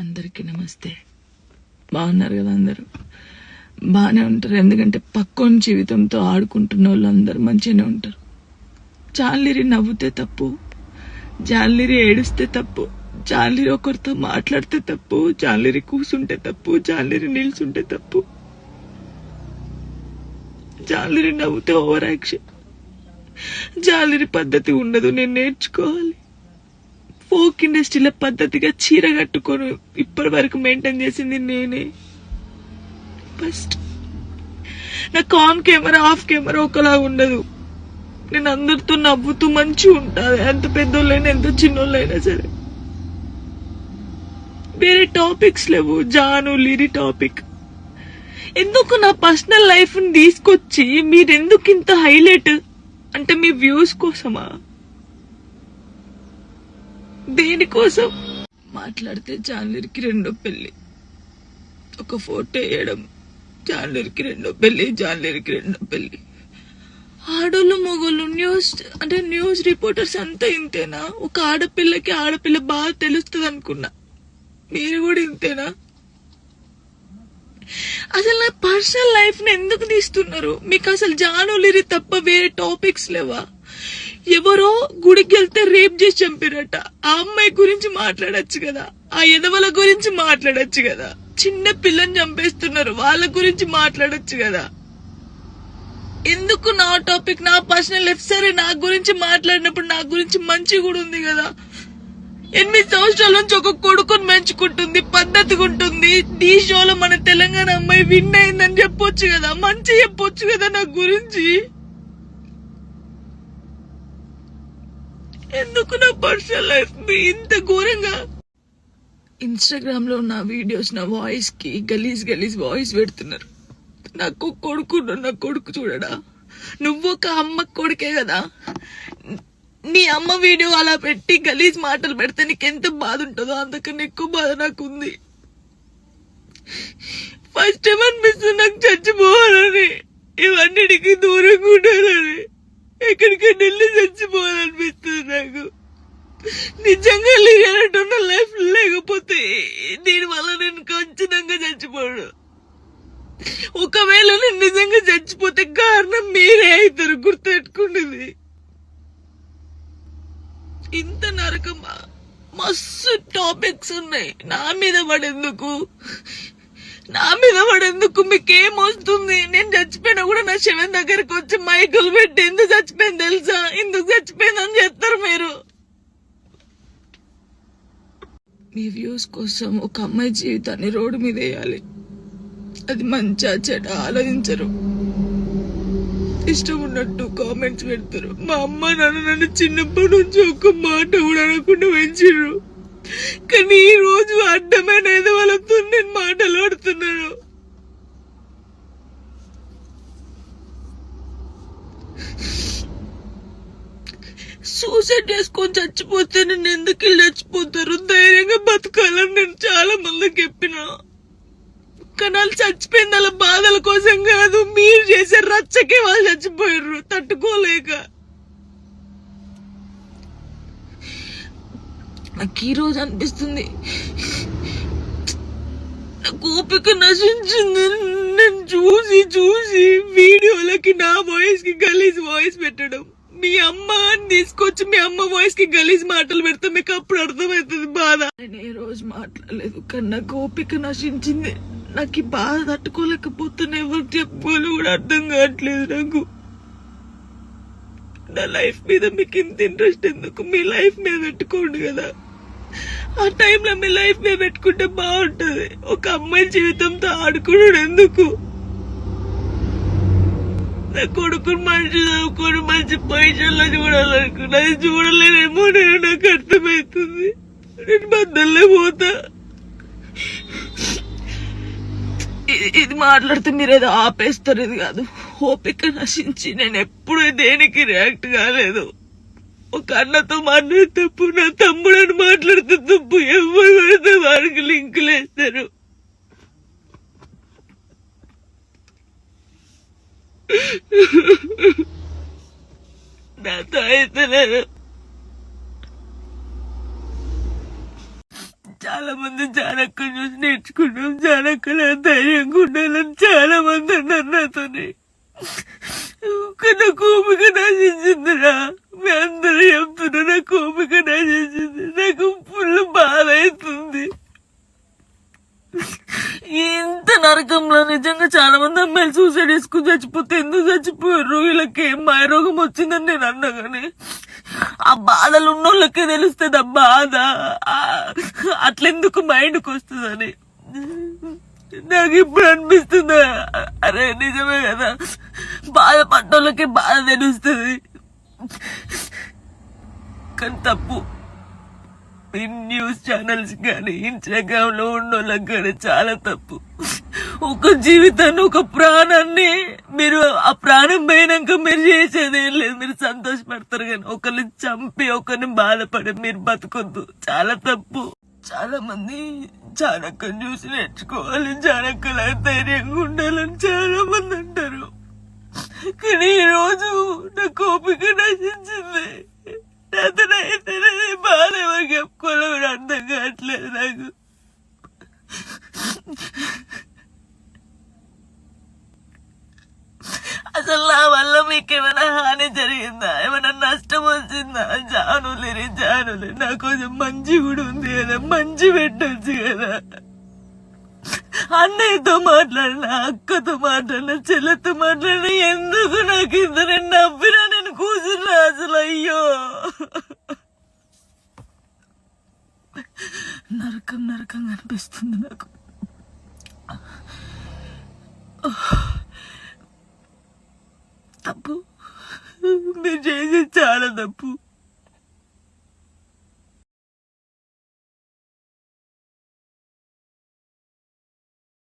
అందరికీ నమస్తే. బాగున్నారు కదా? అందరూ బాగానే ఉంటారు. ఎందుకంటే పక్కోని జీవితంతో ఆడుకుంటున్న వాళ్ళు అందరూ మంచిగానే ఉంటారు. జాన్లిరి నవ్వుతే తప్పు, జాన్లిరి ఏడుస్తే తప్పు, జాన్లిరి ఒకరితో మాట్లాడితే తప్పు, జాన్లిరి కూసుంటే తప్పు, జాన్లిరి నిల్చుంటే తప్పు, జాన్లిరి నవ్వుతే ఓవర్ యాక్షన్. జాన్లిరి పద్ధతి ఉండదు, నేను నేర్చుకోవాలి. ఫోక్ ఇండస్ట్రీలో పద్ధతిగా చీర కట్టుకొని ఇప్పటి వరకు మెయింటైన్ చేసింది నేనే. ఫస్ట్ నాకు ఆన్ కెమెరా ఆఫ్ కెమెరా ఒకలా ఉండదు. నేను అందరితో నవ్వుతూ మంచిగా ఉంటాను, ఎంత పెద్దోళ్ళైనా ఎంత చిన్నోళ్ళైనా సరే. వేరే టాపిక్స్ లేవు, జాను లిరి టాపిక్. ఎందుకు నా పర్సనల్ లైఫ్ ని తీసుకొచ్చి మీరెందుకు ఇంత హైలైట్? అంటే మీ వ్యూస్ కోసమా? దేనికోసం? మాట్లాడితే జాన్లిరికి రెండో పెళ్లి, ఒక ఫోటో వేయడం, జాన్లిరికి రెండో పెళ్లి, జాన్లిరికి రెండో పెళ్లి. ఆడోళ్ళు మొగోళ్ళు న్యూస్ రిపోర్టర్స్ అంతా ఇంతేనా? ఒక ఆడపిల్లకి ఆడపిల్ల బాగా తెలుస్తుంది అనుకున్నా, మీరు కూడా ఇంతేనా? అసలు నా పర్సనల్ లైఫ్ ని ఎందుకు తీస్తున్నారు? మీకు అసలు జానులిరి తప్ప వేరే టాపిక్స్ లేవా? ఎవరో గుడికి వెళ్తే రేప్ చేసి చంపారట, ఆ అమ్మాయి గురించి మాట్లాడచ్చు కదా, ఆ ఎదవల గురించి మాట్లాడచ్చు కదా. చిన్న పిల్లని చంపేస్తున్నారు, వాళ్ళ గురించి మాట్లాడచ్చు కదా. ఎందుకు నా టాపిక్, నా పర్సనల్ లైఫ్? సరే, నా గురించి మాట్లాడినప్పుడు నా గురించి మంచి కూడా ఉంది కదా. 8 సంవత్సరాల నుంచి ఒక కొడుకుని పెంచుకుంటుంది, పద్ధతిగా ఉంటుంది. ఈ షోలో మన తెలంగాణ అమ్మాయి విన్ అయిందని చెప్పొచ్చు కదా, మంచి చెప్పొచ్చు కదా నా గురించి. ఎందుకు నా పర్సనల్ లైఫ్ ఇంత ఘోరంగా? ఇన్స్టాగ్రామ్ లో నా వీడియోస్, నా వాయిస్ కి గలీజ్ గలీజ్ వాయిస్ పెడుతున్నారు. నాకు కొడుకు, నా కొడుకు చూడడా? నువ్వు ఒక అమ్మ కొడుకే కదా. నీ అమ్మ వీడియో అలా పెట్టి గలీజ్ మాటలు పెడితే నీకెంత బాధ ఉంటుందో అంతకన్నా ఎక్కువ బాధ నాకుంది. ఫస్ట్ టైం అనిపిస్తుంది నాకు చచ్చిపోవాలని, ఇవన్నిటికీ దూరంగా ఉండాలని, ఎక్కడికైనా వెళ్ళి చచ్చిపోవాలనిపిస్తుంది నాకు. నిజంగా లేనట్టున్న లైఫ్ లేకపోతే దీనివల్ల నేను ఖచ్చితంగా చచ్చిపోను. ఒకవేళ నేను నిజంగా చచ్చిపోతే కారణం మీరే అవుతారు, గుర్తుపెట్టుకునేది. ఇంత నరకమా? మస్తు టాపిక్స్ ఉన్నాయి. నా మీద పడేందుకు మీకేం వస్తుంది? నేను చచ్చిపోయినా కూడా నా శవం దగ్గరకు వచ్చి మైకులు పెట్టి ఎందుకు చచ్చిపోయింది తెలుసా, ఎందుకు చచ్చిపోయిందని చెప్తారు మీరు. మీ వ్యూస్ కోసం ఒక అమ్మాయి జీవితాన్ని రోడ్డు మీద వేయాలి. అది మంచిగా చెడ్డ ఆలోచించరు, ఇష్టం ఉన్నట్టు కామెంట్స్ పెడతారు. మా అమ్మ నాన్న నన్ను చిన్నప్పటి నుంచి ఒక్క మాట కూడా అనకుండా పెంచారు, కానీ ఈ రోజు అడ్డమైన వాళ్ళతో నేను మాటలు పడుతున్నాను. సూసైడ్ చేసుకొని చచ్చిపోతే నేను ఎందుకు చచ్చిపోతారు? ధైర్యంగా బతకాలని నేను చాలా మందికి చెప్పినా, కానీ వాళ్ళు చచ్చిపోయింది వాళ్ళ బాధల కోసం కాదు, మీరు చేసే రచ్చకే వాళ్ళు చచ్చిపోయారు తట్టుకోలేక. నాకు ఈ రోజు అనిపిస్తుంది నాకు ఓపిక నశించింది. నేను చూసి వీడియోలకి నా వాయిస్ కి గలీజ్ వాయిస్ పెట్టడం, మీ అమ్మ అని తీసుకొచ్చి మీ అమ్మ వాయిస్ కి గలీజ్ మాటలు పెడితే మీకు అప్పుడు అర్థమవుతుంది బాధ. నేను ఏ రోజు మాట్లాడలేదు, కానీ నాకు ఓపిక నశించింది. నాకు ఈ బాధ తట్టుకోలేకపోతున్నా, ఎవరు చెప్పుకోవాలి కూడా అర్థం కావట్లేదు నాకు. నా లైఫ్ మీద మీకు ఇంత ఇంట్రెస్ట్ ఎందుకు? మీ లైఫ్ మీద పెట్టుకోండి కదా. ఆ టైంలో మీ లైఫ్ మీద పెట్టుకుంటే బాగుంటది. ఒక అమ్మాయి జీవితంతో ఆడుకున్నాడు ఎందుకు? నా కొడుకుని మంచి చదువుకొని మంచి పొజిషన్లో చూడాలనుకున్నా, అది చూడలేనేమో నేను, నాకు అర్థమవుతుంది. నేను బద్దల్లే పోతా. ఇది మాట్లాడితే మీరు ఏదో ఆపేస్తారు, ఇది కాదు. ఓపిక నశించి నేను ఎప్పుడు దేనికి రియాక్ట్ కాలేదు. ఒక అన్నతో మాట్లాడే తప్పు, నా తమ్ముడని మాట్లాడితే తప్పు, ఎవరు పడితే వారికి లింకులు వేస్తారు. నాతో అయితే నేను చాలా మంది జానక్క చూసి నేర్చుకున్నాం, జానక్కల ధైర్యంగా ఉండాలని చాలా మంది అన్నారు నాతోని. నా కోపిక నశించిందిరా, మీ అందరూ చెప్తున్నా నా కోపిక నశించింది. నాకు ఫుల్ బాధ అవుతుంది. ఇంత నరకంలో నిజంగా చాలా మంది అమ్మాయిలు సూసైడ్ చేసుకుని చచ్చిపోతే ఎందుకు చచ్చిపోయారు, వీళ్ళకి ఏం మాయరోగం వచ్చిందని నేను అన్నా. కానీ ఆ బాధలు ఉన్నోళ్ళకే తెలుస్తుంది ఆ బాధ, అట్లెందుకు మైండ్కి వస్తుందని నాకు ఇప్పుడు అనిపిస్తుంది. అరే నిజమే కదా, బాధపడ్డోళ్ళకి బాధ తెలుస్తుంది. కానీ తప్పు ఈ న్యూస్ ఛానల్స్ కానీ ఇన్స్టాగ్రామ్ లో ఉన్నోళ్ళకి కానీ చాలా తప్పు. ఒక జీవితాన్ని, ఒక ప్రాణాన్ని మీరు ఆ ప్రాణం పోయినాక మీరు చేసేది ఏం లేదు, మీరు సంతోషపడతారు. కానీ ఒకరిని చంపి ఒకరిని బాధపడి మీరు బతకొద్దు, చాలా తప్పు. చాలా మంది జానక్కని చూసి నేర్చుకోవాలి, జానక్కలా ధైర్యంగా ఉండాలని చాలా మంది అంటారు. కానీ ఈ రోజు నా కోపిక నశించింది. నాతనైతే బాధ ఎవరు చెప్పుకోవాలో కూడా అర్థం కావట్లేదు నాకు. అసలు నా వల్ల మీకు ఏమైనా హాని జరిగిందా, ఏమైనా నష్టం వచ్చిందా? జానులేరి నాకు కొంచెం మంచి కూడా ఉంది కదా, మంచి పెట్టచ్చు కదా. అన్నయ్యతో మాట్లాడినా, అక్కతో మాట్లాడినా, చెల్లెతో మాట్లాడినా, ఎందుకు నాకు ఇద్దరు నవ్వినా నేను కూర్చున్నా అసలు. అయ్యో నరకం అనిపిస్తుంది నాకు. తప్పు, మీరు చేసేది చాలా తప్పు.